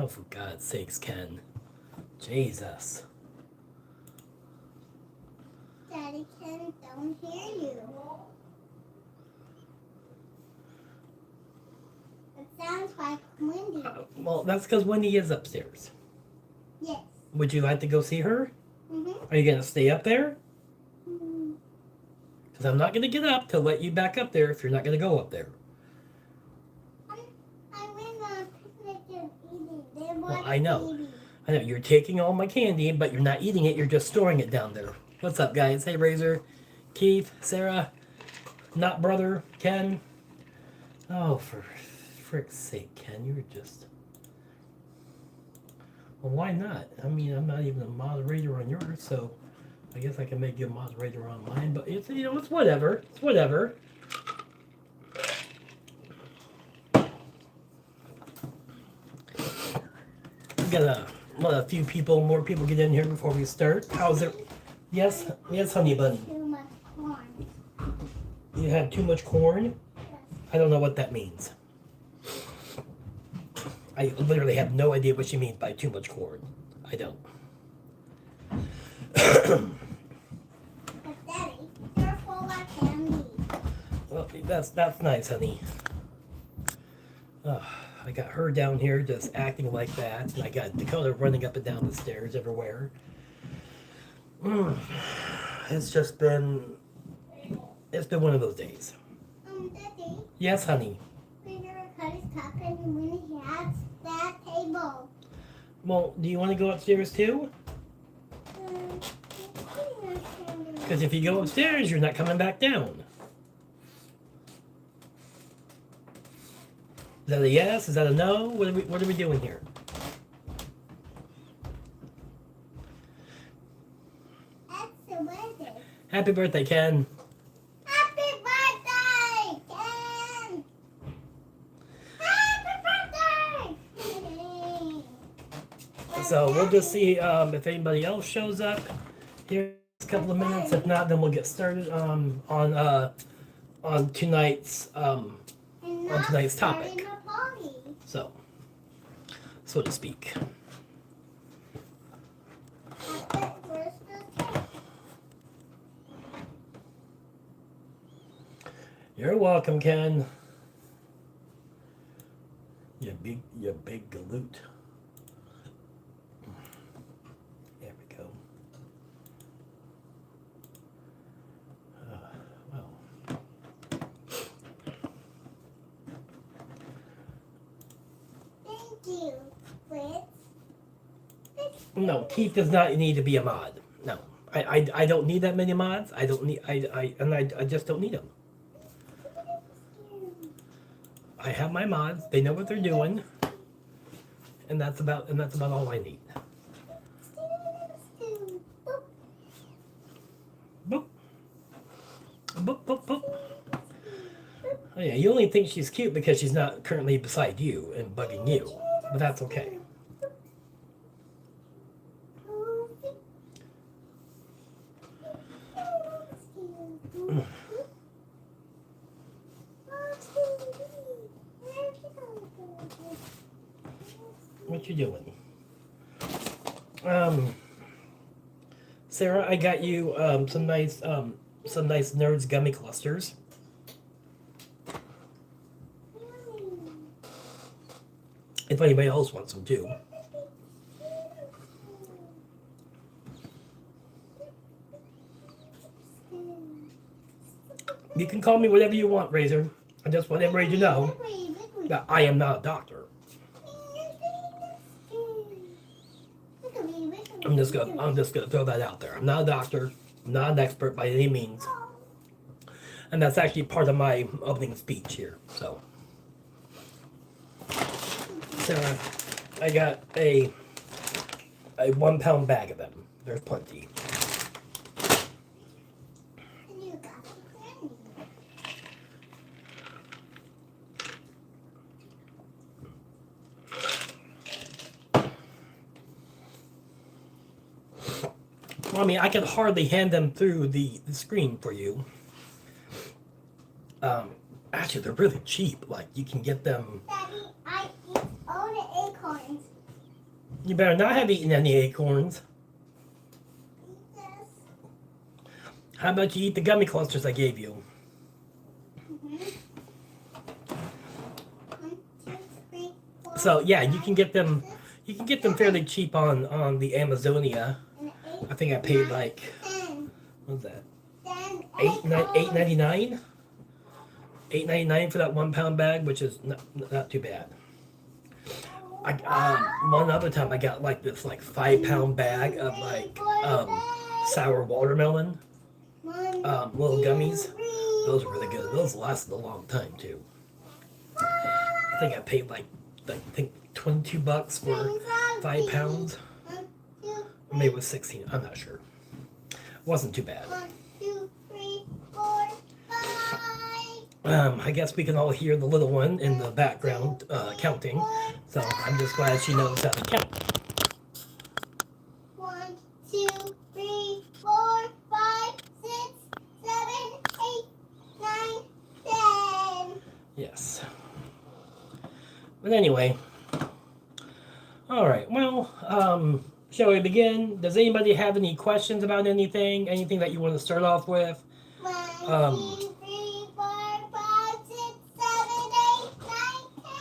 Oh, for God's sakes, Ken. Jesus. Daddy, Ken, don't hear you. It sounds like Wendy. Well, that's because Wendy is upstairs. Yes. Would you like to go see her? Mm-hmm. Are you going to stay up there? Mm-hmm. Because I'm not going to get up to let you back up there if you're not going to go up there. I went on a picnic and eating. They Well, want I know. baby. I know, you're taking all my candy, but you're not eating it. You're just storing it down there. What's up, guys? Hey, Razor, Keith, Sarah, not brother, Ken. Oh, for frick's sake, Ken, you're just... Well, why not? I mean, I'm not even a moderator on yours, so I guess I can make you a moderator on mine. But it's, you know, it's whatever. It's whatever. We got to let a few people, more people get in here before we start. How's it? Yes, yes, honey bunny. Too much corn. You have too much corn? Yes. I don't know what that means. I literally have no idea what she means by too much corn. I don't. But Daddy, you're full of candy. Well, that's nice, honey. I got her down here just acting like that, and I got Dakota running up and down the stairs everywhere. It's just been... It's been one of those days. Daddy, Yes, honey. we're gonna cut his cup and when he has that table. Well, do you want to go upstairs too? Because if you go upstairs, you're not coming back down. Is that a yes? Is that a no? What are we doing here? That's the birthday. Happy birthday, Ken. Happy birthday, Ken! Happy birthday! So we'll just see if anybody else shows up here in a couple of minutes. If not, then we'll get started on tonight's topic. So to speak. You're welcome, Ken. You big galoot. There we go. Well. Thank you, Fritz. No, Keith does not need to be a mod. No, I don't need that many mods. I don't need I just don't need them. I have my mods. They know what they're doing, and that's about all I need. Boop. Boop, boop, boop. Oh yeah, you only think she's cute because she's not currently beside you and bugging you, but that's okay. What you doing? Sarah, I got you some nice Nerds gummy clusters. If anybody else wants them too. You can call me whatever you want, Razor. I just want everybody to know that I am not a doctor. I'm just gonna throw that out there. I'm not a doctor. I'm not an expert by any means. And that's actually part of my opening speech here. So, Sarah, I got a 1 pound bag of them. There's plenty. Well, I mean, I can hardly hand them through the screen for you. Actually, they're really cheap. Like, you can get them... Daddy, I eat all the acorns. You better not have eaten any acorns. Yes. How about you eat the gummy clusters I gave you? Mhm. 1, 2, 3, 4, So yeah, you can get them. 6, You can get them fairly cheap on the Amazonia. and 8, I think I paid 9, like 10. what was that? 10, $8.99. $8.99 for that 1 pound bag, which is not too bad. One other time I got like this like 5 pound bag of like sour watermelon little gummies. Those were really good. Those lasted a long time too. I think I paid like I think $22 for 5 pounds. Maybe it was 16. I'm not sure. Wasn't too bad. 1, 2, 3, 4, 5. I guess we can all hear the little one in the background counting. So I'm just glad she knows how to count. 1, 2, 3, 4, 5, 6, 7, 8, 9, 10. Yes. But anyway. Alright, well, shall we begin? Does anybody have any questions about anything? Anything that you want to start off with? 1, 2, 3, 4, 5, 6, 7, 8, 9, 10,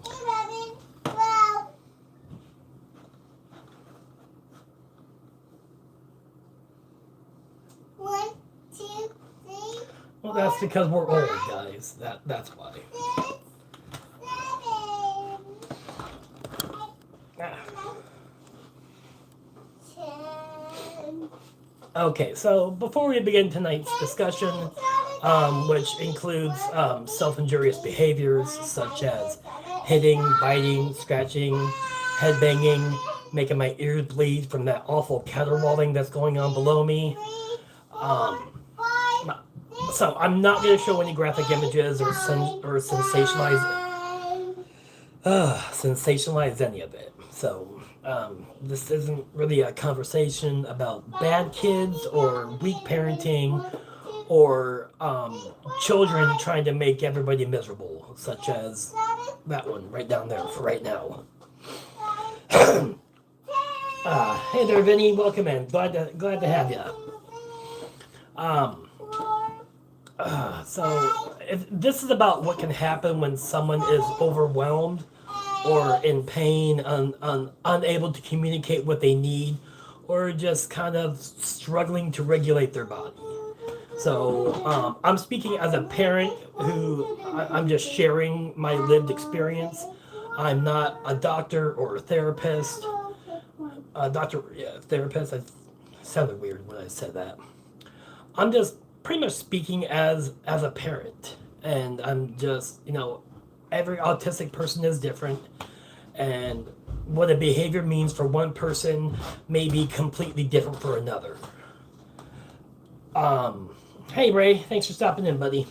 11, 12. One, two, three, Well, that's because we're old, guys. That's why. 6, 7, Ah. 10. Okay, so before we begin tonight's discussion, which includes self-injurious behaviors such as hitting, biting, scratching, headbanging, making my ears bleed from that awful caterwauling that's going on below me. So I'm not going to show any graphic images or sensationalize any of it. So this isn't really a conversation about bad kids or weak parenting or children trying to make everybody miserable, such as that one right down there for right now. Hey there, Vinny. Welcome in. Glad to have you. So if this is about what can happen when someone is overwhelmed or in pain, unable to communicate what they need, or just kind of struggling to regulate their body. So I'm speaking as a parent who I'm just sharing my lived experience. I'm not a doctor or a therapist. Therapist. I sounded weird when I said that. I'm just pretty much speaking as a parent, and I'm just every autistic person is different, and what a behavior means for one person may be completely different for another. Hey Ray, thanks for stopping in, buddy.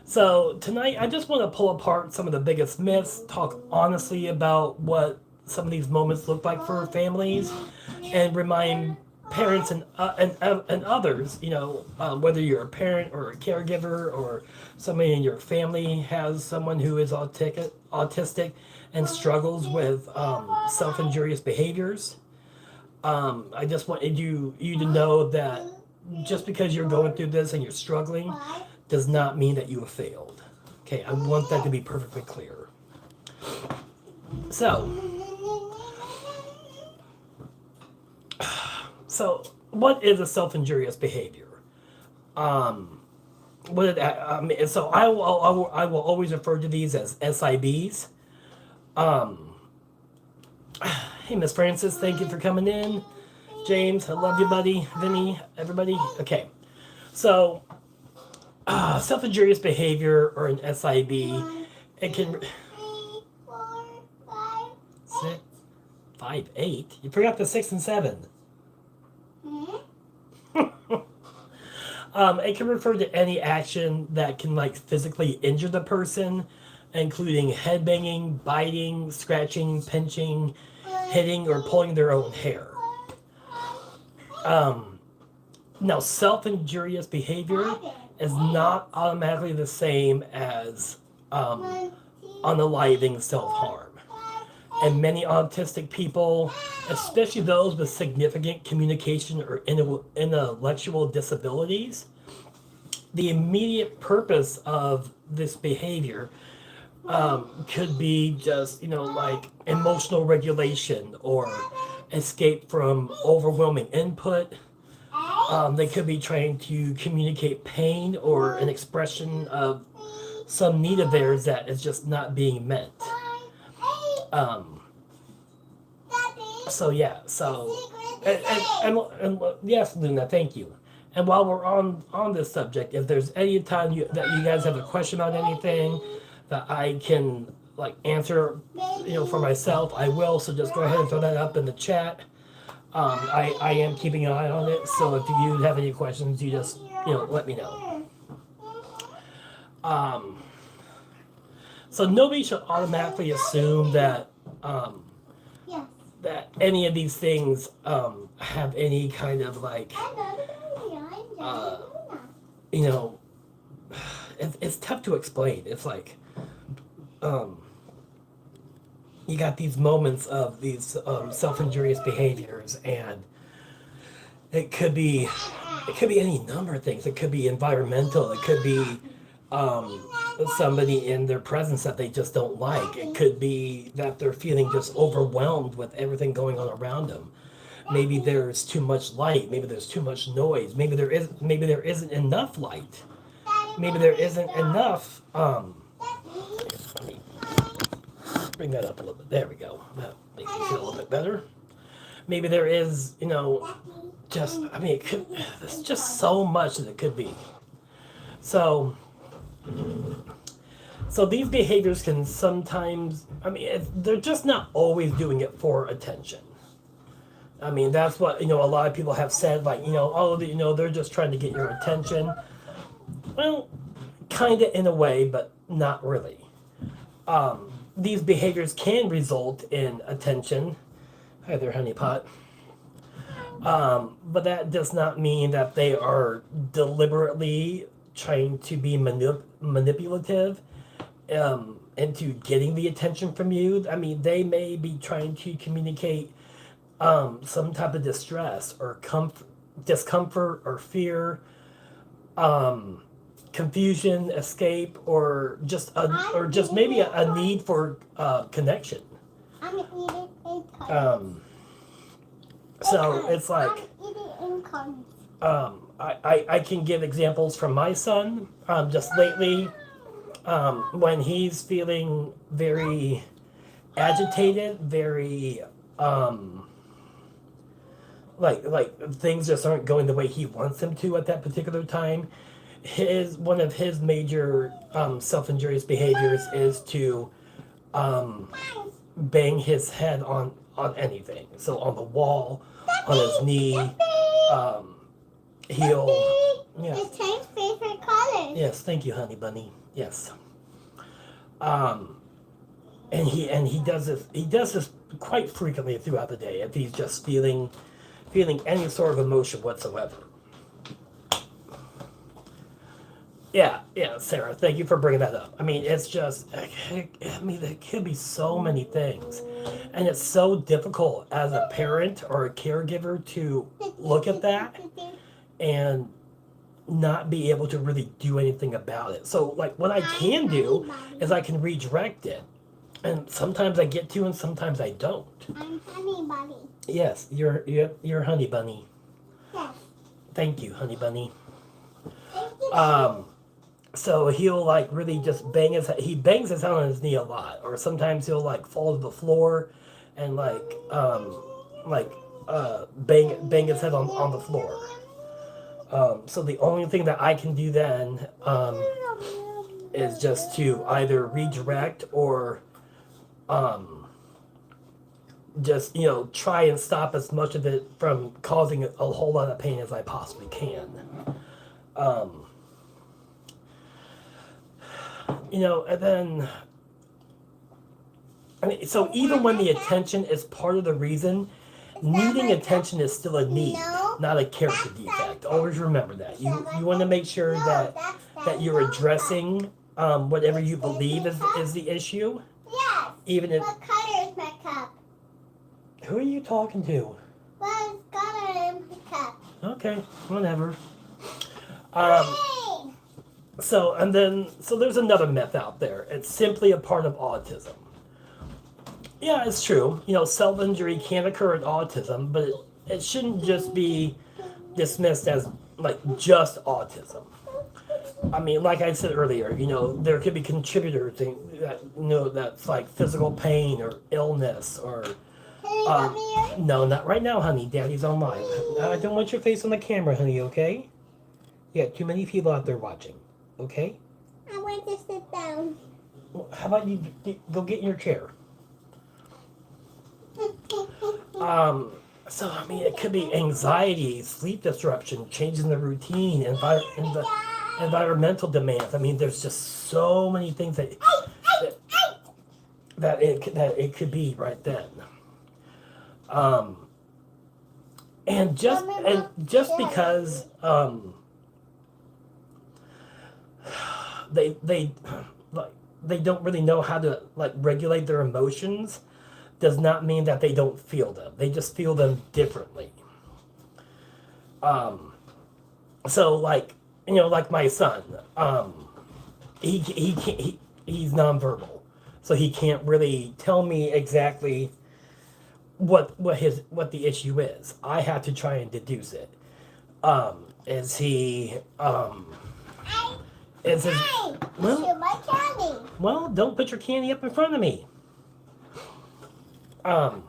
So tonight I just want to pull apart some of the biggest myths, talk honestly about what some of these moments look like for families, and remind parents and others, whether you're a parent or a caregiver or somebody in your family has someone who is autistic and struggles with self-injurious behaviors. I just wanted you to know that just because you're going through this and you're struggling does not mean that you have failed. Okay, I want that to be perfectly clear. So what is a self-injurious behavior? So I will always refer to these as SIBs. Hey, Miss Francis, thank you for coming in. James, I love you, buddy. Vinny, everybody. Okay, so self-injurious behavior or an SIB, it can. 3, 4, 5, 6, 5, 8. You forgot the 6 and 7. It can refer to any action that can physically injure the person, including headbanging, biting, scratching, pinching, hitting, or pulling their own hair. Now, self-injurious behavior is not automatically the same as unaliving self-harm. And many autistic people, especially those with significant communication or intellectual disabilities, the immediate purpose of this behavior could be just, like emotional regulation or escape from overwhelming input. They could be trying to communicate pain or an expression of some need of theirs that is just not being met. Um, so yeah, so and yes, Luna, thank you. And while we're on this subject, if there's any time that you guys have a question on anything that I can like answer, for myself, I will. So just go ahead and throw that up in the chat. I am keeping an eye on it. So if you have any questions, you just let me know. So nobody should automatically assume that that any of these things have any kind of like it's tough to explain. It's like you got these moments of these self-injurious behaviors, and it could be any number of things. It could be environmental. It could be somebody in their presence that they just don't like. It could be that they're feeling just overwhelmed with everything going on around them. Maybe there's too much light. Maybe there's too much noise. Maybe there isn't enough light. Maybe there isn't enough. Let me bring that up a little bit. There we go. That makes me feel a little bit better. Maybe there is, there's just so much that it could be. So these behaviors can sometimes, they're just not always doing it for attention. That's what, a lot of people have said, like, they're just trying to get your attention. Well, kind of in a way, but not really. These behaviors can result in attention. Hi there, honeypot. But that does not mean that they are deliberately trying to be manipulative into getting the attention from you. They may be trying to communicate some type of distress or discomfort or fear, confusion, escape, or just maybe a need for connection. So it's like I can give examples from my son. Just lately, when he's feeling very agitated, very like things just aren't going the way he wants them to at that particular time. One of his major self-injurious behaviors is to bang his head on anything. So on the wall, on his knee, he'll. Yes. It's Tane's favorite color. Yes, thank you, honey bunny. Yes. And he does this quite frequently throughout the day if he's just feeling any sort of emotion whatsoever. Yeah, Sarah, thank you for bringing that up. It's just, there could be so many things. And it's so difficult as a parent or a caregiver to look at that and not be able to really do anything about it. So, like, what I can do is I can redirect it. And sometimes I get to and sometimes I don't. I'm Honey Bunny. Yes, you're Honey Bunny. Yes. Thank you, Honey Bunny. Thank you. So he'll like really just bangs his head on his knee a lot, or sometimes he'll like fall to the floor and bang his head on the floor. So the only thing that I can do then is just to either redirect or just try and stop as much of it from causing a whole lot of pain as I possibly can. And then, so even when the attention is part of the reason, needing attention is still a need, not a character defect. Always remember that. You want to make sure that you're addressing whatever you believe is the issue. Yes. Even if. What color is my cup? Who are you talking to? Well, it's got an cup. Okay, whatever. Hey! So there's another myth out there. It's simply a part of autism. Yeah, it's true. Self-injury can occur in autism, but it shouldn't just be dismissed as like just autism. I mean, like I said earlier, there could be contributors that's like physical pain or illness or Can you come here? no, not right now, honey. Daddy's online. I don't want your face on the camera, honey. Okay? Yeah, too many people out there watching. Okay? I want to sit down. Well, how about you go get in your chair? So I mean, it could be anxiety, sleep disruption, changes in the routine, environmental demands. I mean, there's just so many things that it could be right then. And just because they like they don't really know how to like regulate their emotions does not mean that they don't feel them. They just feel them differently. So like my son, he's nonverbal, so he can't really tell me exactly what the issue is. I have to try and deduce it. Is he is his Hey! well, Shoot my candy. well, don't put your candy up in front of me. Don't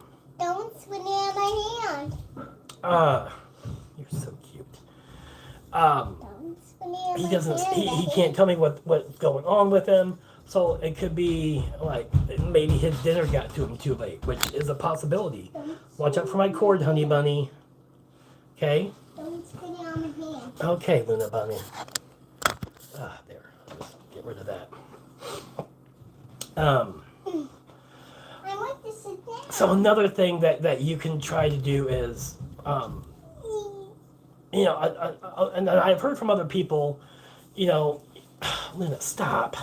swing it in my hand. You're so cute. Don't swing it in He my doesn't. hand. He can't tell me what's going on with him. So it could be like maybe his dinner got to him too late, which is a possibility. Watch out for my cord, honey bunny. Okay. Don't spit it on my hand. Okay, Luna bunny. There. Just get rid of that. I want to sit down. So another thing that you can try to do is, and I've heard from other people, Luna, stop.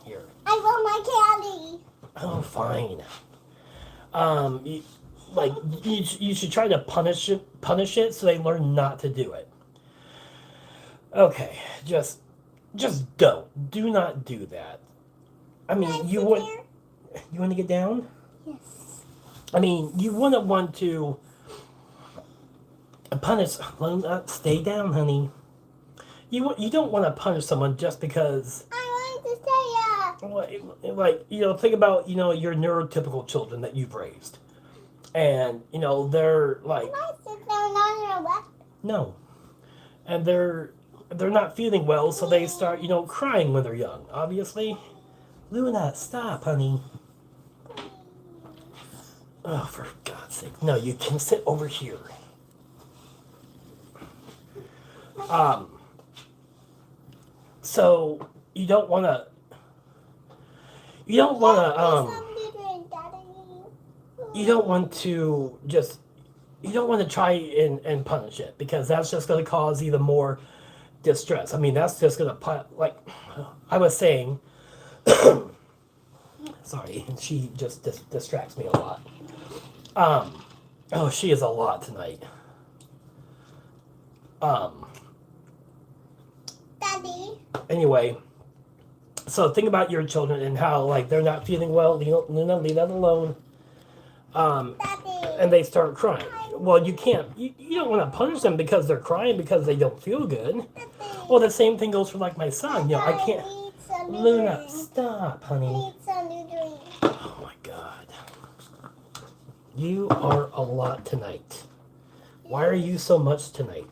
Here. I want my candy. Oh, fine. You should try to punish it so they learn not to do it. Okay, just don't. Do not do that. I mean, Can I you sit would. here? You want to get down? Yes. I mean, you wouldn't want to punish. Stay down, honey. You don't want to punish someone just because. I want to stay up. Think about your neurotypical children that you've raised, and they're like Can I sit down on your lap? no, and they're not feeling well, so they start crying when they're young. Obviously, Luna, stop, honey. Oh, for God's sake. No, you can sit over here. So you don't want to you don't want to try and punish it, because that's just going to cause even more distress. I mean, that's just going to like I was saying sorry, she just distracts me a lot. Oh, she is a lot tonight. Daddy. Anyway, so think about your children and how they're not feeling well. Luna, leave that alone. Daddy. And they start crying. Well, you can't. You don't want to punish them because they're crying because they don't feel good. Well, the same thing goes for my son. I can't. Luna, stop, honey. Need some new drink. Oh my God. You are a lot tonight. Why are you so much tonight?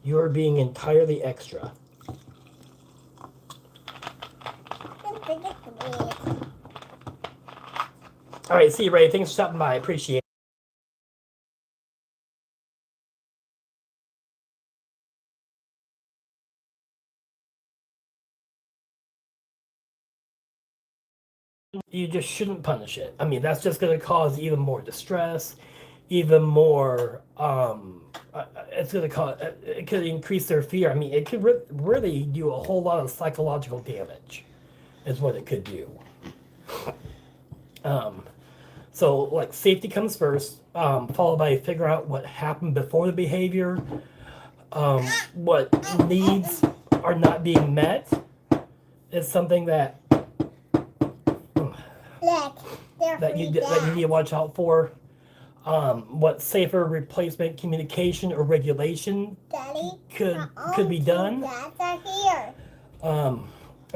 You are being entirely extra. All right, see you, Ray. Thanks for stopping by. I appreciate it. You just shouldn't punish it. I mean, that's just going to cause even more distress, even more. It's going to cause. It could increase their fear. I mean, it could really do a whole lot of psychological damage, is what it could do. So, like, safety comes first, followed by figure out what happened before the behavior, what needs are not being met is something that Look, they're that you need to watch out for. What safer replacement communication or regulation Daddy, could be done. dads are here.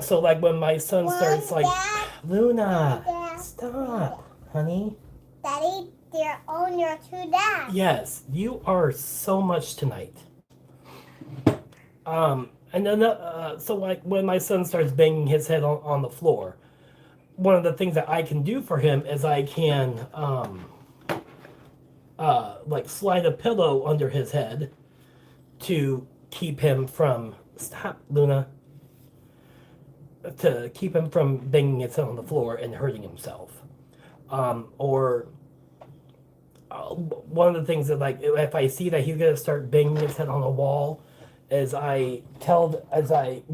So like when my son starts like, dad, Luna, dad, stop, honey. Daddy, they're on your two dads. Yes, you are so much tonight. And then so like when my son starts banging his head on the floor, one of the things that I can do for him is I can like slide a pillow under his head to keep him from stop, Luna. To keep him from banging his head on the floor and hurting himself. Or one of the things that like if I see that he's gonna start banging his head on the wall, as I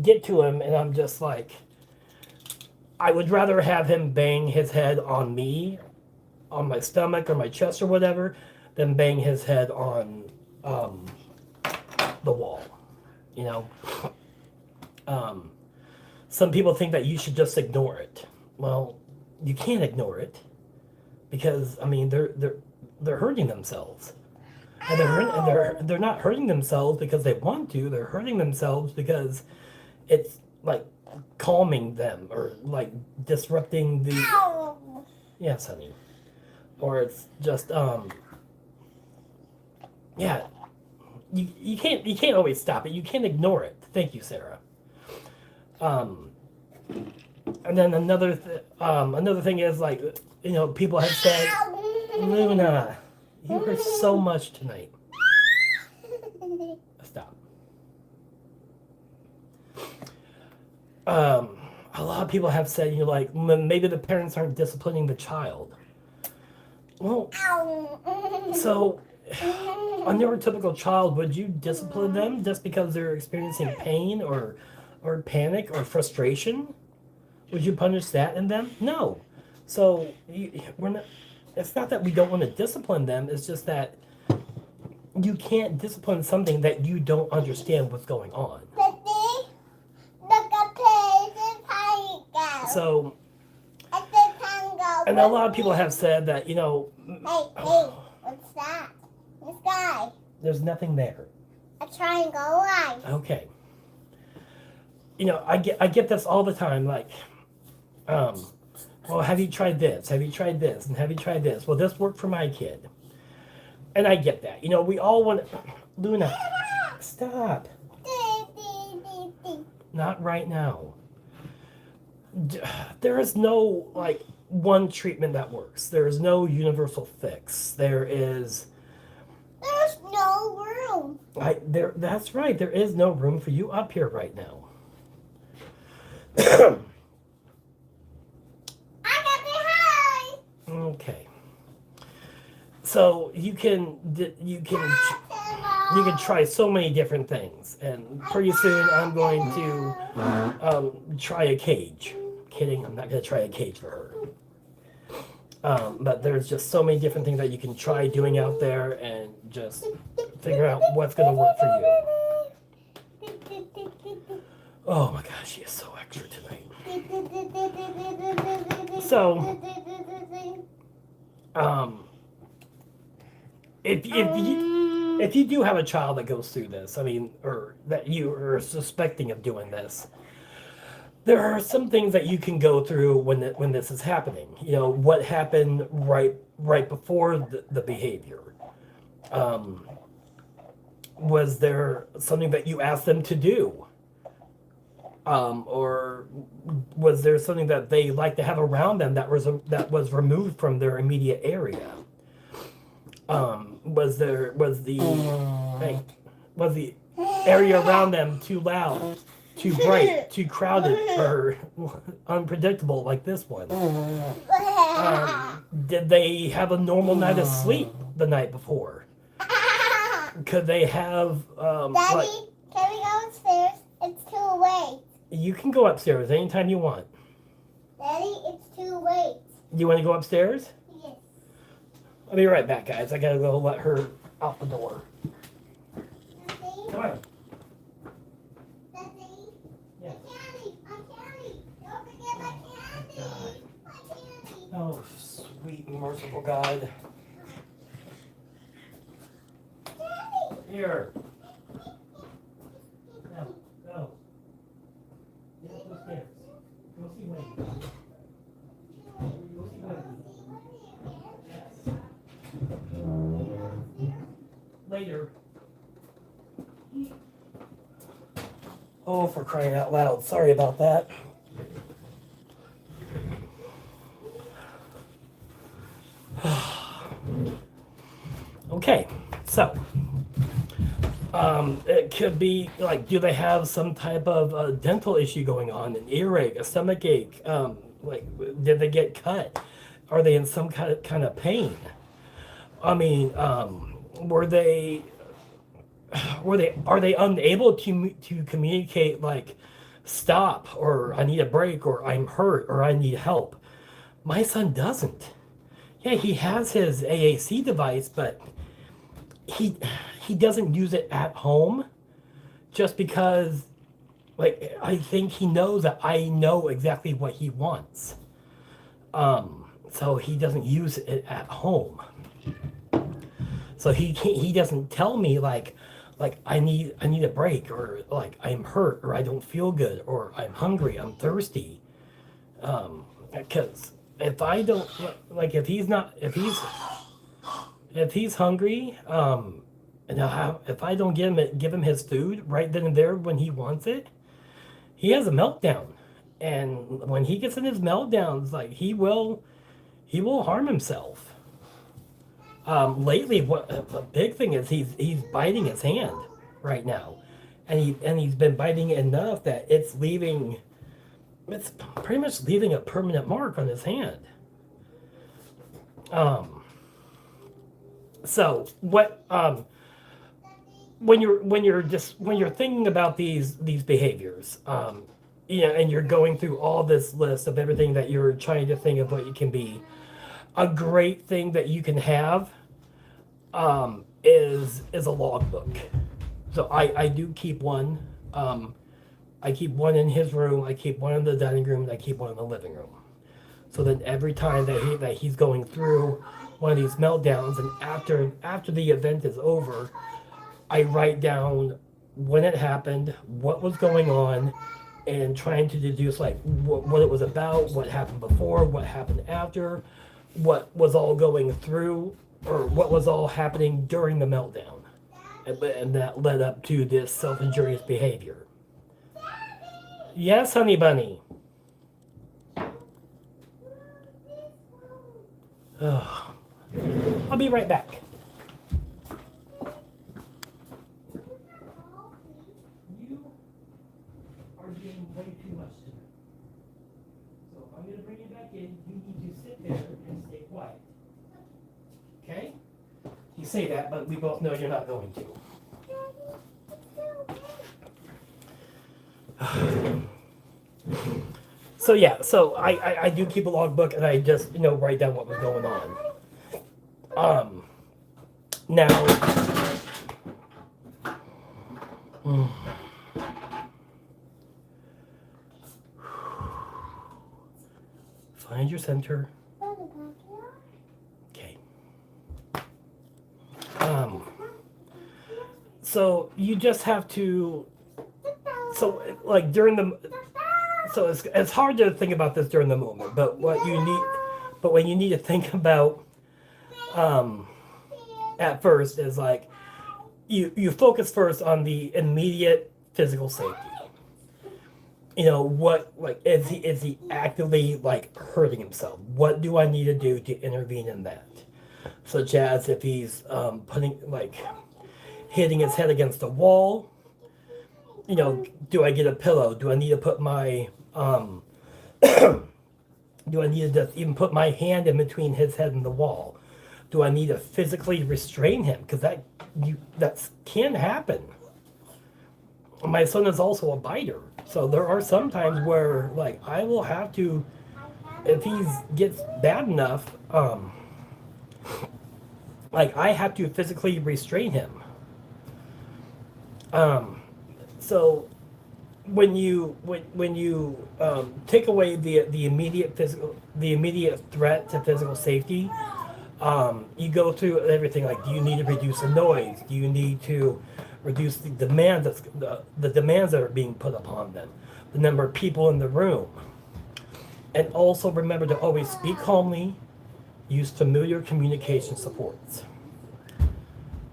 get to him and I'm just like, I would rather have him bang his head on me, on my stomach or my chest or whatever, than bang his head on the wall. You know. Some people think that you should just ignore it. Well, you can't ignore it because I mean they're hurting themselves, and they're not hurting themselves because they want to. They're hurting themselves because it's like calming them or like disrupting the. Ow. Yes, honey. Or it's just yeah. You can't always stop it. You can't ignore it. Thank you, Sarah. And then another thing is like, you know, people have said, Luna, you heard so much tonight. Stop. A lot of people have said, you know, like maybe the parents aren't disciplining the child. Well, so a neurotypical child, would you discipline them just because they're experiencing pain or panic or frustration? Would you punish that in them? No. So we're not. It's not that we don't want to discipline them. It's just that you can't discipline something that you don't understand what's going on. So, and a lot of people have said that, you know. Hey, what's that? This guy. There's nothing there. A triangle line. Okay. You know, I get this all the time, like, well, have you tried this? Have you tried this? And have you tried this? Well, this worked for my kid. And I get that. You know, we all want to... Luna, stop. Not right now. There is no, like, one treatment that works. There is no universal fix. There's no room. That's right. There is no room for you up here right now. Okay. So you can try so many different things, and pretty soon I'm going to try a cage. Kidding, I'm not going to try a cage for her. But there's just so many different things that you can try doing out there, and just figure out what's going to work for you. Oh my gosh, she is so extra tonight. So, if you do have a child that goes through this, I mean, or that you are suspecting of doing this, there are some things that you can go through when this is happening. You know, what happened right before the behavior. Was there something that you asked them to do? Or was there something that they like to have around them that was removed from their immediate area? Was the area around them too loud, too bright, too crowded, or unpredictable like this one? Did they have a normal night of sleep the night before? Could they have Daddy, can we go upstairs? It's too late. You can go upstairs anytime you want. Daddy, it's too late. You want to go upstairs? Yes. I'll be right back, guys. I gotta go let her out the door. Daddy, Come on. Daddy, Yeah. my candy. Don't forget my candy. My candy. Oh, sweet and merciful God. Daddy. Here. Now, go. Get up those stairs. Go see Wendy. Go see Wendy. Yes. Later. Oh, for crying out loud. Sorry about that. Okay, so it could be like, do they have some type of dental issue going on, an earache, a stomach ache? Like, did they get cut? Are they in some kind of pain? I mean, are they unable to communicate like, stop, or I need a break, or I'm hurt, or I need help? My son doesn't. Yeah, he has his AAC device, but he he doesn't use it at home just because, like, I think he knows that I know exactly what he wants. So he doesn't use it at home. So he doesn't tell me like I need a break, or like I'm hurt, or I don't feel good, or I'm hungry, I'm thirsty. Because if I don't, like, if he's hungry, and if I don't give him his food right then and there when he wants it, he has a meltdown. And when he gets in his meltdowns, like, he will harm himself. Lately, what a big thing is, he's biting his hand right now, and he's been biting it enough that it's pretty much leaving a permanent mark on his hand. So what when you're thinking about these behaviors, and you're going through all this list of everything that you're trying to think of what it can be, a great thing that you can have is a logbook. So I do keep one. I keep one in his room. I keep one in the dining room. And I keep one in the living room. So then every time that he's going through one of these meltdowns, and after the event is over, I write down when it happened, what was going on, and trying to deduce like what it was about, what happened before, what happened after, what was all going through, or what was all happening during the meltdown, and that led up to this self-injurious behavior. Yes, honey bunny. Oh. I'll be right back. You are doing way too much tonight. So if I'm going to bring you back in, you need to sit there and stay quiet. Okay? You say that, but we both know you're not going to. So yeah, so I do keep a logbook, and I just write down what was going on. Now, find your center. Okay. So you just have to. So like so it's hard to think about this during the moment, but what you need to think about at first is like you focus first on the immediate physical safety. What, like, is he actively like hurting himself? What do I need to do to intervene in that? Such as if he's hitting his head against a wall. Do I get a pillow? Do I need to put my do I need to just even put my hand in between his head and the wall? Do I need to physically restrain him? Because that can happen. My son is also a biter, so there are some times where like I will have to, if he gets bad enough, like I have to physically restrain him. So when you take away the immediate threat to physical safety, you go through everything like, do you need to reduce the noise? Do you need to reduce the demands that are being put upon them? The number of people in the room. And also remember to always speak calmly, use familiar communication supports.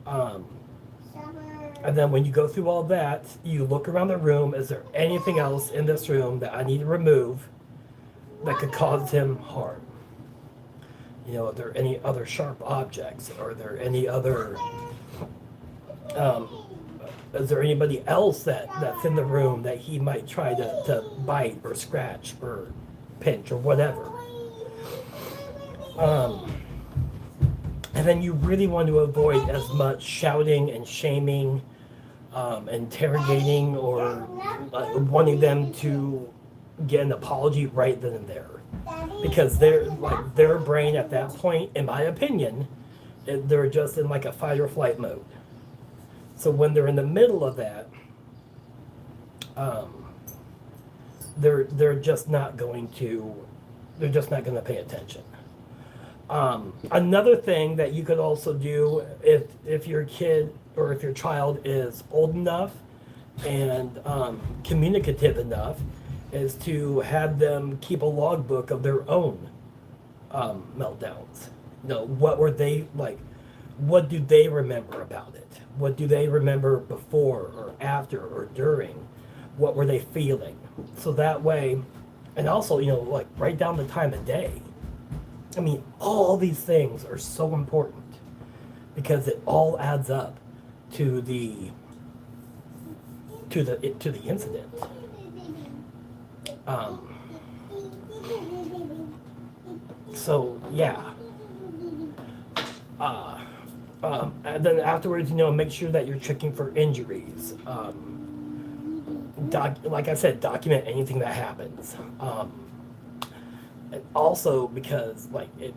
And then when you go through all that, you look around the room. Is there anything else in this room that I need to remove that could cause him harm? You know, are there any other sharp objects? Are there any other, is there anybody else that's in the room that he might try to bite or scratch or pinch or whatever? And then you really want to avoid as much shouting and shaming, interrogating, or wanting them to get an apology right then and there. Because their brain at that point, in my opinion, they're just in like a fight or flight mode. So when they're in the middle of that, they're just not going to pay attention. Another thing that you could also do if your kid or if your child is old enough and communicative enough is to have them keep a logbook of their own meltdowns. You know, what were they like? What do they remember about it? What do they remember before or after or during? What were they feeling? So that way, and also, you know, like write down the time of day. I mean, all these things are so important because it all adds up to the incident. So yeah. And then afterwards, you know, make sure that you're checking for injuries. Like I said, document anything that happens. And also because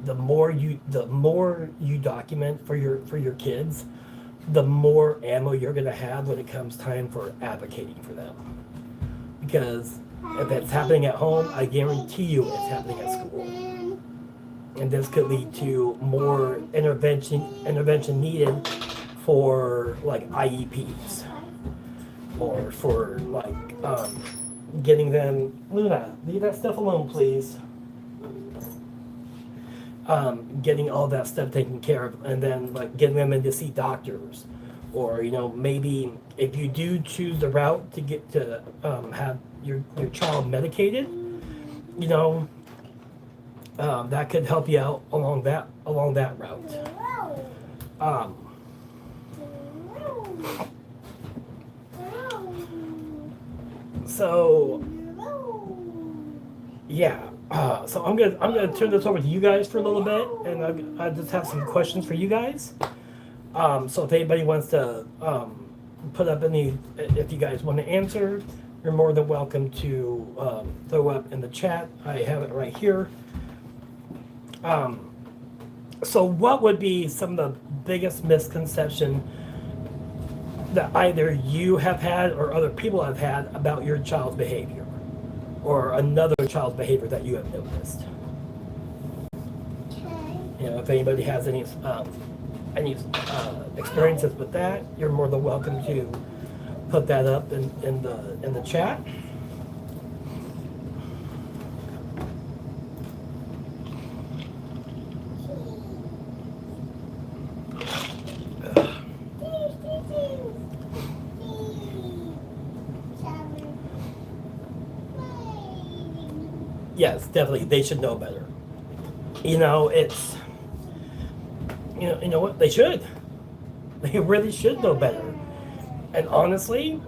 the more you document for your kids, the more ammo you're gonna have when it comes time for advocating for them. Because if it's happening at home, I guarantee you it's happening at school. And this could lead to more intervention needed for like IEPs or for like getting them. Luna, leave that stuff alone, please. Getting all that stuff taken care of, and then like getting them in to see doctors, or you know, maybe if you do choose the route to get to have your child medicated, you know, that could help you out along that route. So yeah. So I'm gonna turn this over to you guys for a little bit, and I just have some questions for you guys. So if anybody wants to put up any, if you guys want to answer, you're more than welcome to throw up in the chat. I have it right here. So what would be some of the biggest misconception that either you have had or other people have had about your child's behavior? Or another child's behavior that you have noticed. Okay. You know, if anybody has any experiences with that, you're more than welcome to put that up in the chat. Yes, definitely. They should know better. You know, it's, you know what? They should. They really should know better. And honestly,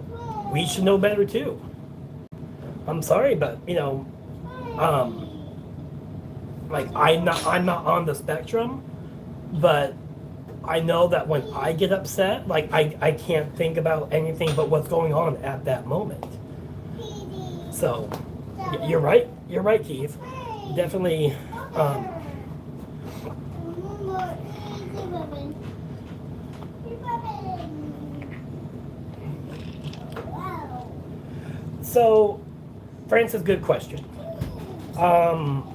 we should know better too. I'm sorry, but you know, like I'm not on the spectrum, but I know that when I get upset, like I can't think about anything but what's going on at that moment. So you're right. You're right, Keith. Definitely. So, Francis, good question. Um,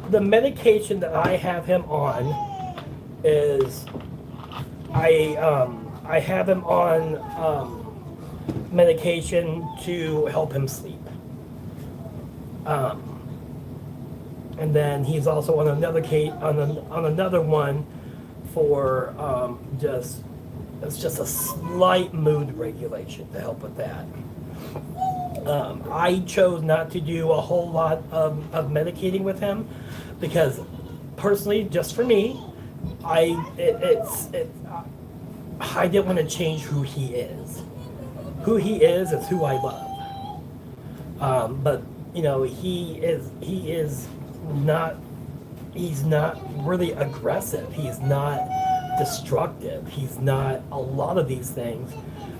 the medication that I have him on is I have him on medication to help him sleep. Um, and then he's also on another on another one for just it's just a slight mood regulation to help with that. I chose not to do a whole lot of medicating with him because personally, just for me, I didn't want to change who he is. Who he is who I love. But you know, he is not he's not really aggressive. He's not destructive. He's not a lot of these things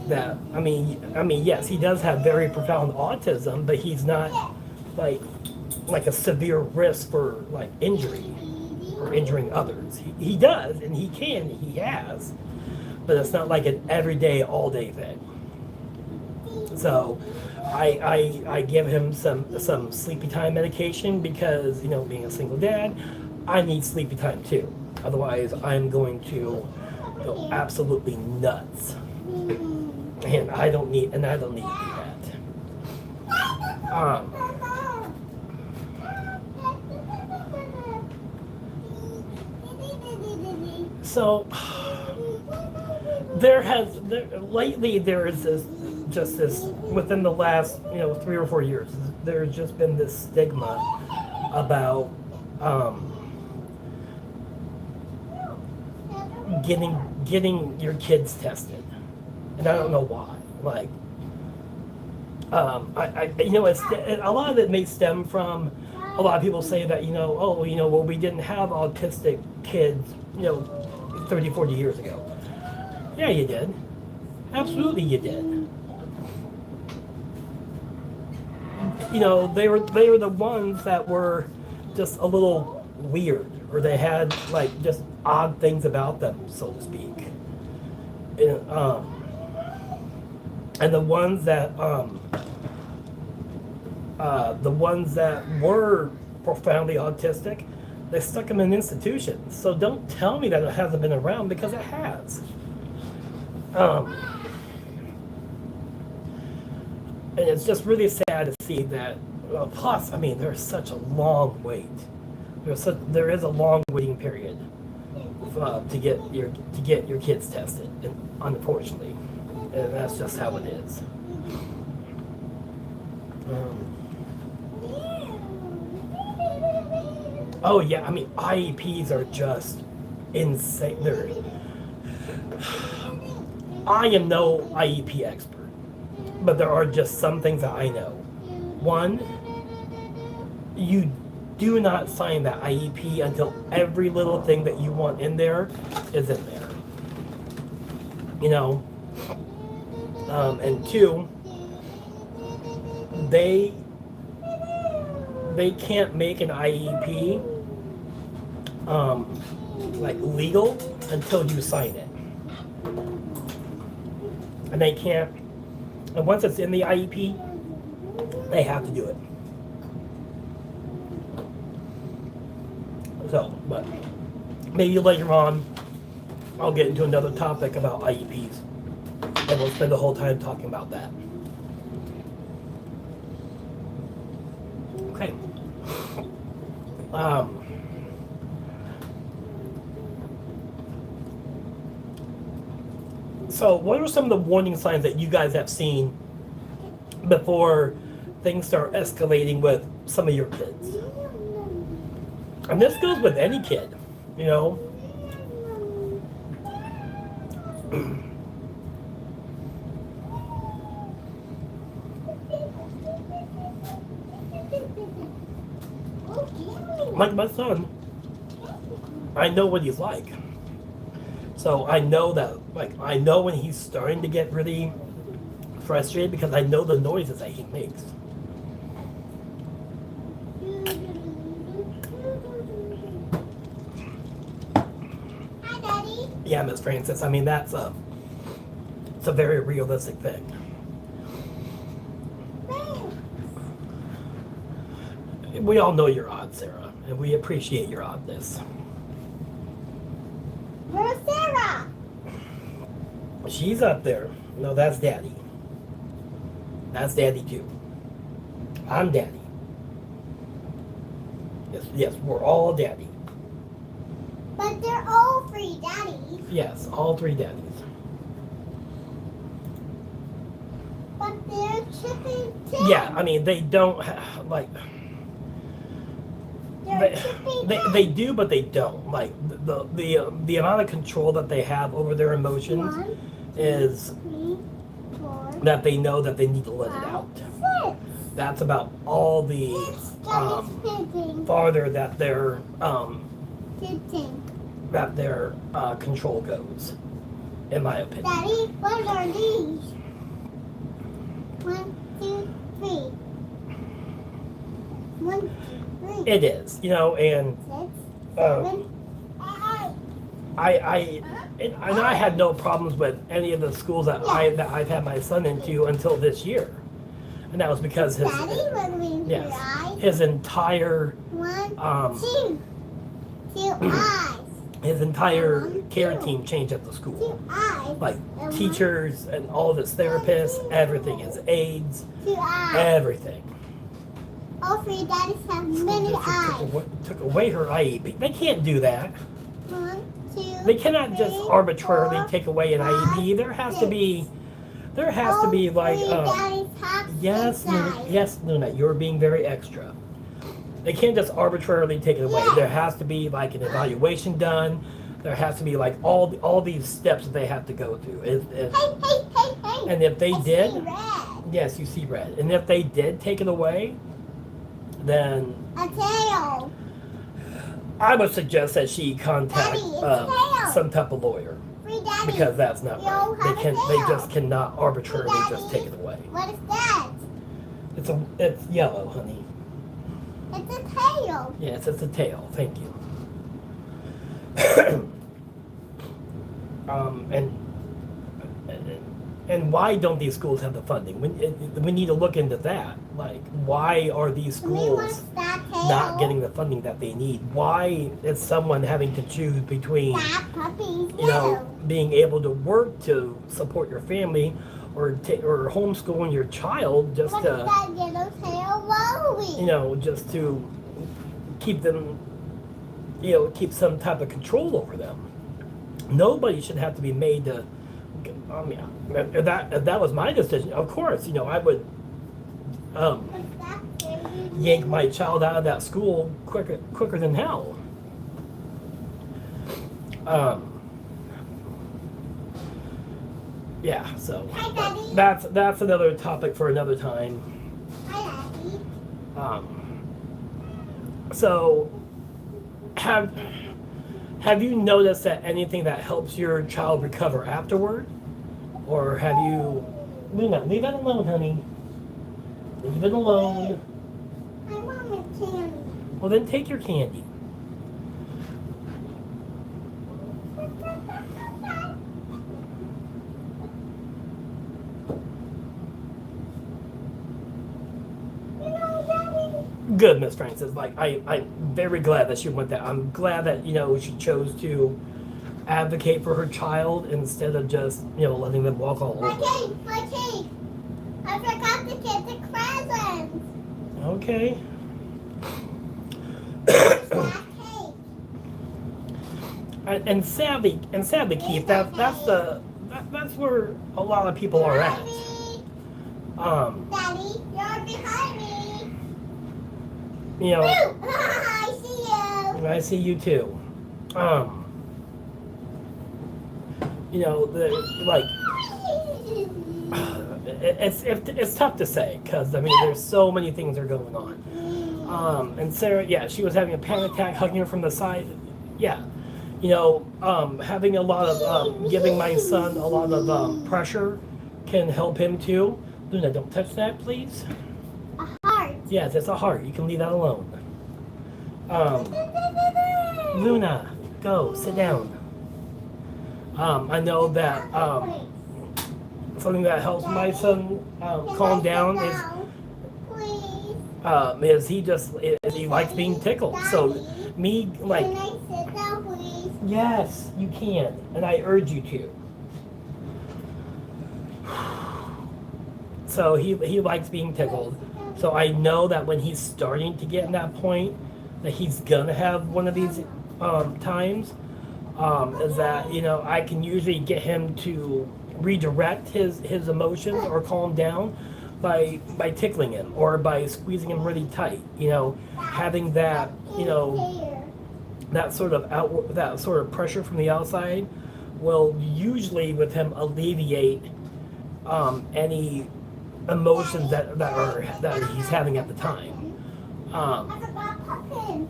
that I mean yes, he does have very profound autism, but he's not like a severe risk for like injury or injuring others. He does, and he has, but it's not like an everyday, all day thing. So I give him some sleepy time medication because, you know, being a single dad, I need sleepy time too. Otherwise, I'm going to go absolutely nuts, and I don't need to do that. So lately there is this within the last 3 or 4 years, there's just been this stigma about getting your kids tested, and I don't know why. Like, it's a lot of it may stem from a lot of people say that well, we didn't have autistic kids 30, 40 years ago. Yeah, you did. Absolutely, you did. They were the ones that were just a little weird, or they had like just odd things about them, so to speak. And the ones that were profoundly autistic, they stuck them in institutions. So don't tell me that it hasn't been around, because it has. And it's just really sad to see that. Plus, I mean, there's such a long wait. There is a long waiting period to get your kids tested, and unfortunately, and that's just how it is. Oh yeah, I mean, IEPs are just insane. I am no IEP expert, but there are just some things that I know. One, you do not sign that IEP until every little thing that you want in there is in there. And two, they can't make an IEP like legal until you sign it. And they can't, and once it's in the IEP, they have to do it. So, but maybe later on, I'll get into another topic about IEPs, and we'll spend the whole time talking about that. Okay. So what are some of the warning signs that you guys have seen before things start escalating with some of your kids? And this goes with any kid, Like my son, I know what he's like. So I know that, I know when he's starting to get really frustrated, because I know the noises that he makes. Hi, Daddy. Yeah, Miss Francis. I mean, it's a very realistic thing. we all know you're odd, Sarah, and we appreciate your oddness. Where's Sarah? She's up there. No, that's Daddy. That's Daddy too. I'm Daddy. Yes, we're all Daddy. But they're all three daddies. Yes, all three daddies. But they're chipping too. Yeah, I mean they don't like They're chipping they do, but they don't. Like the amount of control that they have over their emotions 1, is 3, 4, that they know that they need to let it out. 6. That's about all the farther that their 15. control goes, in my opinion. Daddy, what are these? 1, 2, 3. 1, 2, 3. It is, and 6, 7, 8. and I had no problems with any of the schools that I've had my son into until this year, and that was because Daddy, what means your eyes? his entire 1, 2. 2 eyes. his entire care team changed at the 2 school. eyes. Like And teachers and all of his therapists, everything, his aides, 2 eyes. everything. All three daddies have many eyes. Took away her IEP. They can't do that. 1, 2. They cannot just 3, arbitrarily 4, take away an IEP. There has to be like yes, Luna, you're being very extra. They can't just arbitrarily take it away. Yes. There has to be like an evaluation done. There has to be like all these steps that they have to go through. Hey. And if they I did, see red. yes, you see red. And if they did take it away, then A tail. I would suggest that she contact Daddy, it's a tail. some type of lawyer, 3 daddies. because that's not You all right. have a They tail. just cannot arbitrarily Daddy, just take it away. What is that? It's yellow, honey. It's a tail. Yes, it's a tail. Thank you. And why don't these schools have the funding? We need to look into that. Like, why are these schools That tail. not getting the funding that they need? Why is someone having to choose between, That puppy's yellow. being able to work to support your family, or homeschooling your child just What is to, that yellow tail rolling? just to keep them, keep some type of control over them? Nobody should have to be made to. I mean, if that was my decision, of course, I would What's that baby? yank my child out of that school quicker than hell. Yeah, so Hi, Daddy. that's another topic for another time. Hi, Daddy. So have you noticed that anything that helps your child recover afterward? Or have you... Luna, leave it alone, honey. Leave it alone. I want my candy. Well, then take your candy. Daddy. Good, Miss Francis. Like, I'm very glad that she went that. I'm glad that, she chose to advocate for her child instead of just, letting them walk all over. My cake. I forgot to get the presents. Okay. Where's that cake? And sadly, Keith, that's where a lot of people are at. Daddy, you're behind me. You know, I see you. I see you too. It's tough to say because there's so many things that are going on. And Sarah, yeah, she was having a panic attack, hugging her from the side. Yeah, having a lot of giving my son a lot of pressure can help him too. Luna, don't touch that, please. A heart. Yes, it's a heart. You can leave that alone. Luna, go sit down. I know that something that helps my son calm down is Please. is he likes being tickled. So me, like, Can I sit down, please? yes, you can, and I urge you to. So he likes being tickled. So I know that when he's starting to get in that point, that he's gonna have one of these times. Is that, you know, I can usually get him to redirect his emotions or calm down by tickling him or by squeezing him really tight. You know, having that, you know, that sort of pressure from the outside will usually with him alleviate any emotions that he's having at the time. I forgot pumpkin.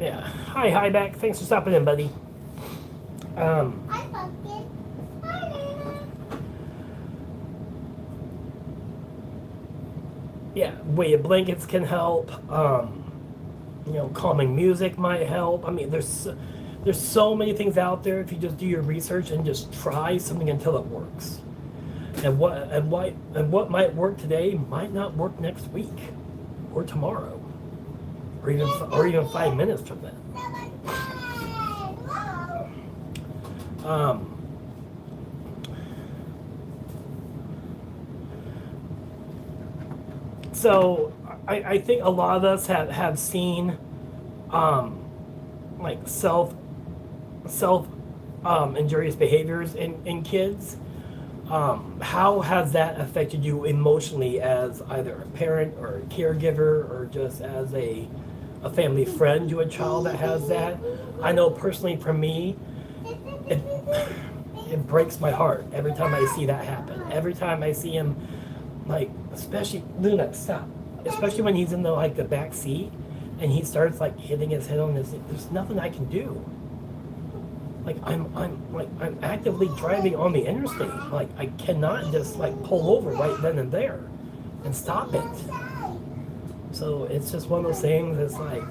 Yeah. Hi back. Thanks for stopping in, buddy. Hi, pumpkin. Hi, Nana. Yeah, weighted blankets can help. You know, calming music might help. I mean, there's so many things out there if you just do your research and just try something until it works. And what might work today might not work next week or tomorrow or even 5 minutes from then. Um, so I think a lot of us have seen like injurious behaviors in kids. How has that affected you emotionally as either a parent or a caregiver or just as a family friend to a child that has that? I know personally for me, it, it breaks my heart every time I see that happen. Every time I see him, like, especially, Luna, stop. Especially when he's in the back seat and he starts like hitting his head on his, there's nothing I can do. Like I'm actively driving on the interstate. Like I cannot just like pull over right then and there and stop it. So it's just one of those things. It's like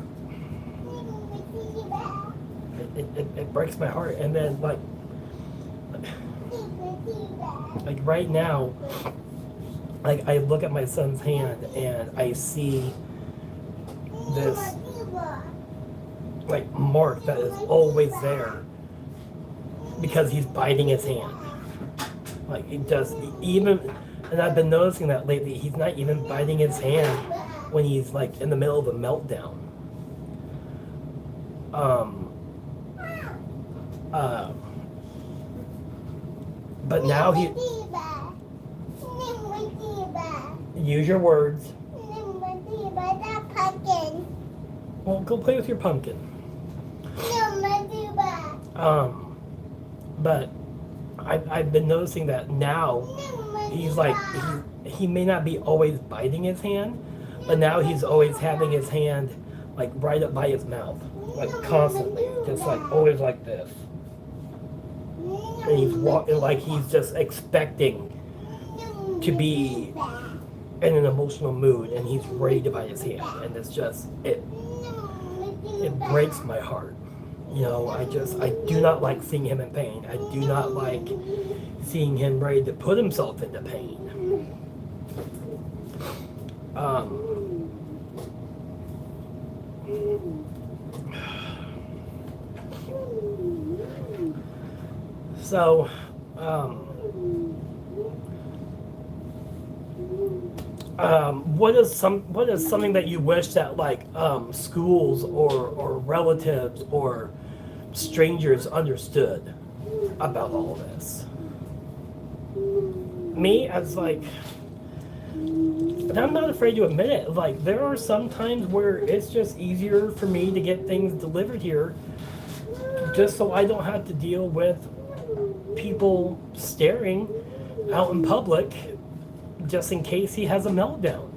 it breaks my heart. And then like right now, like I look at my son's hand and I see this like mark that is always there because he's biting his hand. Like he does even, and I've been noticing that lately. He's not even biting his hand when he's like in the middle of a meltdown. But now he use your words. Well, go play with your pumpkin. But I've been noticing that now he's like he may not be always biting his hand, but now he's always having his hand like right up by his mouth, like constantly, just like always like this. And he's walking like he's just expecting to be in an emotional mood, and he's ready to bite his hand, and it's just it breaks my heart. You know, I do not like seeing him in pain. I do not like seeing him ready to put himself into pain. So, what is something that you wish that like schools or relatives or strangers understood about all this? Me, as like, and I'm not afraid to admit it, like there are some times where it's just easier for me to get things delivered here just so I don't have to deal with people staring out in public just in case he has a meltdown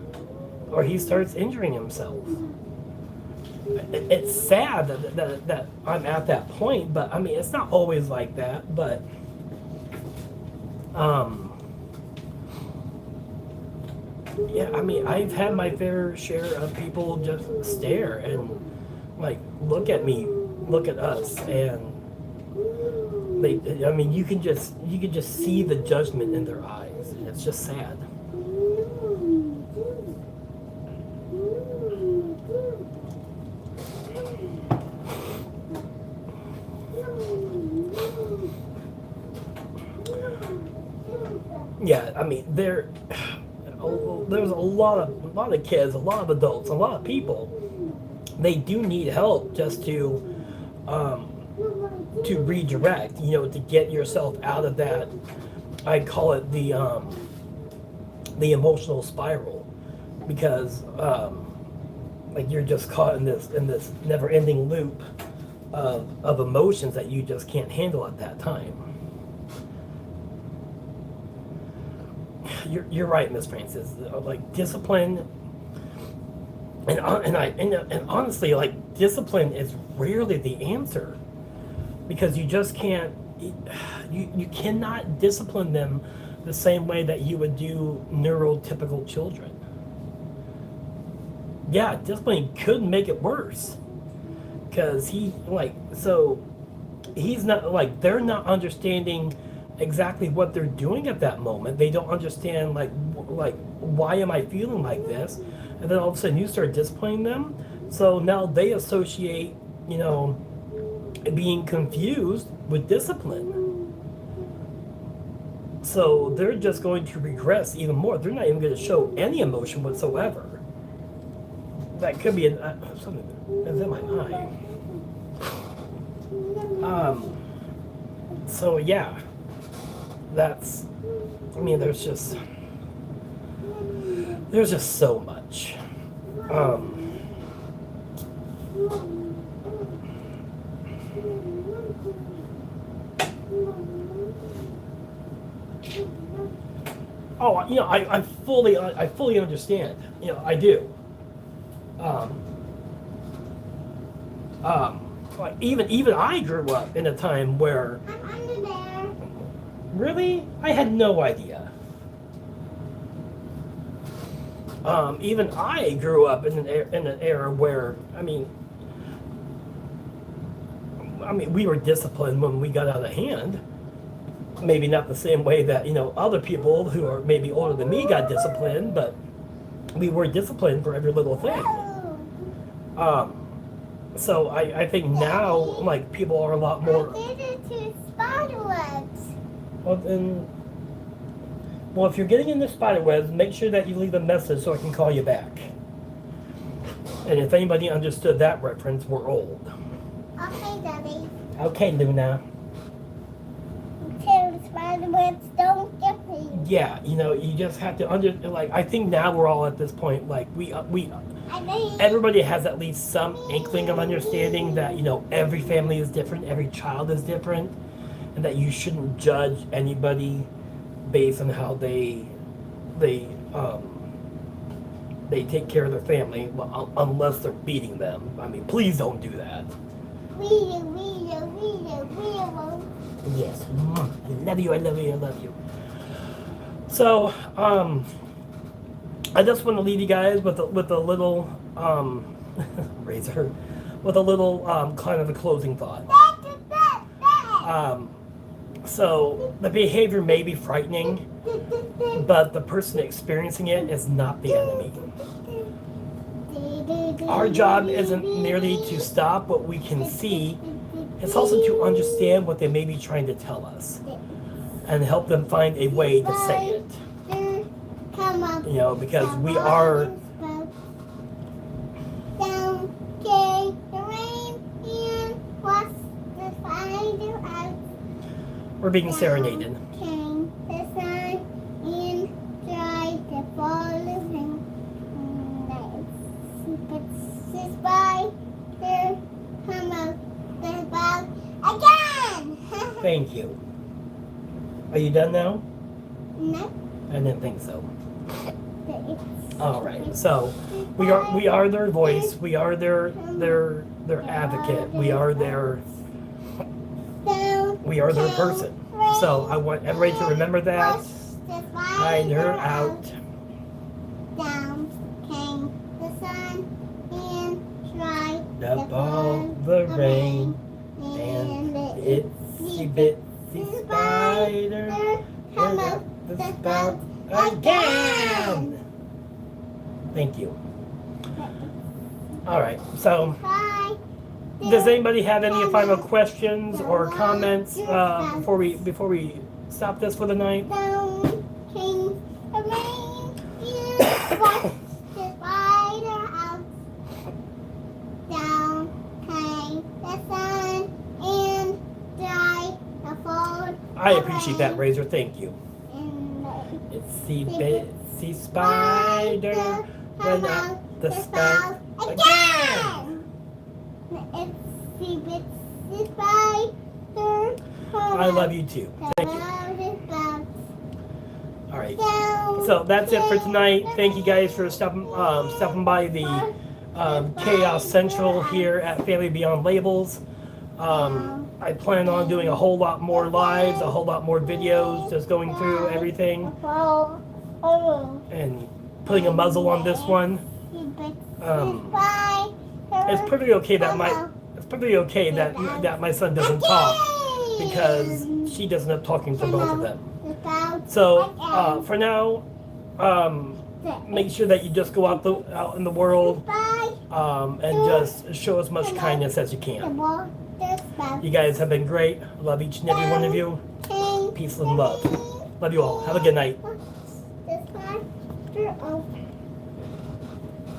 or he starts injuring himself. It's sad that I'm at that point, but I mean, it's not always like that, but yeah, I mean, I've had my fair share of people just stare and like look at me, look at us, and I mean, you can just see the judgment in their eyes, and it's just sad. Yeah, I mean, there's a lot of kids, a lot of adults, a lot of people. They do need help just um, to redirect, to get yourself out of that. I call it the emotional spiral, because like you're just caught in this never-ending loop of emotions that you just can't handle at that time. You're right, Miss Francis. Like discipline, and honestly, like discipline is rarely the answer, because you just can't. You cannot discipline them the same way that you would do neurotypical children. Yeah, discipline could make it worse, because he's not, like, they're not understanding exactly what they're doing at that moment. They don't understand, like why am I feeling like this, and then all of a sudden you start disciplining them, so now they associate being confused with discipline, so they're just going to regress even more. They're not even going to show any emotion whatsoever. That could be something that's in my eye. So yeah, that's, I mean, there's just so much. Oh, I fully understand. I do. Like even I grew up in a time where, I'm under there. really, I had no idea. Even I grew up in an era where, I mean, we were disciplined when we got out of hand. Maybe not the same way that other people who are maybe older than me got disciplined, but we were disciplined for every little thing. So I think now, like, people are a lot more. I did it to spider webs. Well, if you're getting into spider webs, make sure that you leave a message so I can call you back. And if anybody understood that reference, we're old. Okay, Daddy. Okay, Luna. Until the spider webs don't get me. Yeah, you just have to I think now we're all at this point, like, we I think everybody has at least some inkling of understanding that every family is different, every child is different, and that you shouldn't judge anybody based on how they take care of their family, unless they're beating them. I mean, please don't do that. we won't. Yes, I love you, I love you, I love you. So, I just want to leave you guys with a little razor, with a little kind of a closing thought. So the behavior may be frightening, but the person experiencing it is not the enemy. Our job isn't merely to stop what we can see, it's also to understand what they may be trying to tell us and help them find a way to say it. Because we are... Down came the rain and washed the spider out. We're being serenaded. Came the sun and dried the falling rain. But the spider come out the bag again. Thank you. Are you done now? No. I didn't think so. All right. So we are their voice. We are their advocate. We are their person. So I want everybody to remember that. Hide her out. Down came the sun and dried Up all the rain, and the itsy bitsy spider come out the spout again. Thank you. All right. So, Bye. does anybody have any final questions or comments before we stop this for the night? Down watched the spider out. Down came the sun and dry the fold. I appreciate that, Razor. Thank you. It's the bitsy spider run out the spout again. It's the bitsy spider. I love you too. Thank you. All right. So that's it for tonight. Thank you guys for stopping by the Chaos Central here at Family Beyond Labels. I plan on doing a whole lot more lives, a whole lot more videos, just going through everything and putting a muzzle on this one. It's pretty okay that my son doesn't talk because she does end up talking for both of them. So for now, make sure that you just go out in the world and just show as much kindness as you can. You guys have been great. Love each and every one of you. Peace and love. Love you all. Have a good night.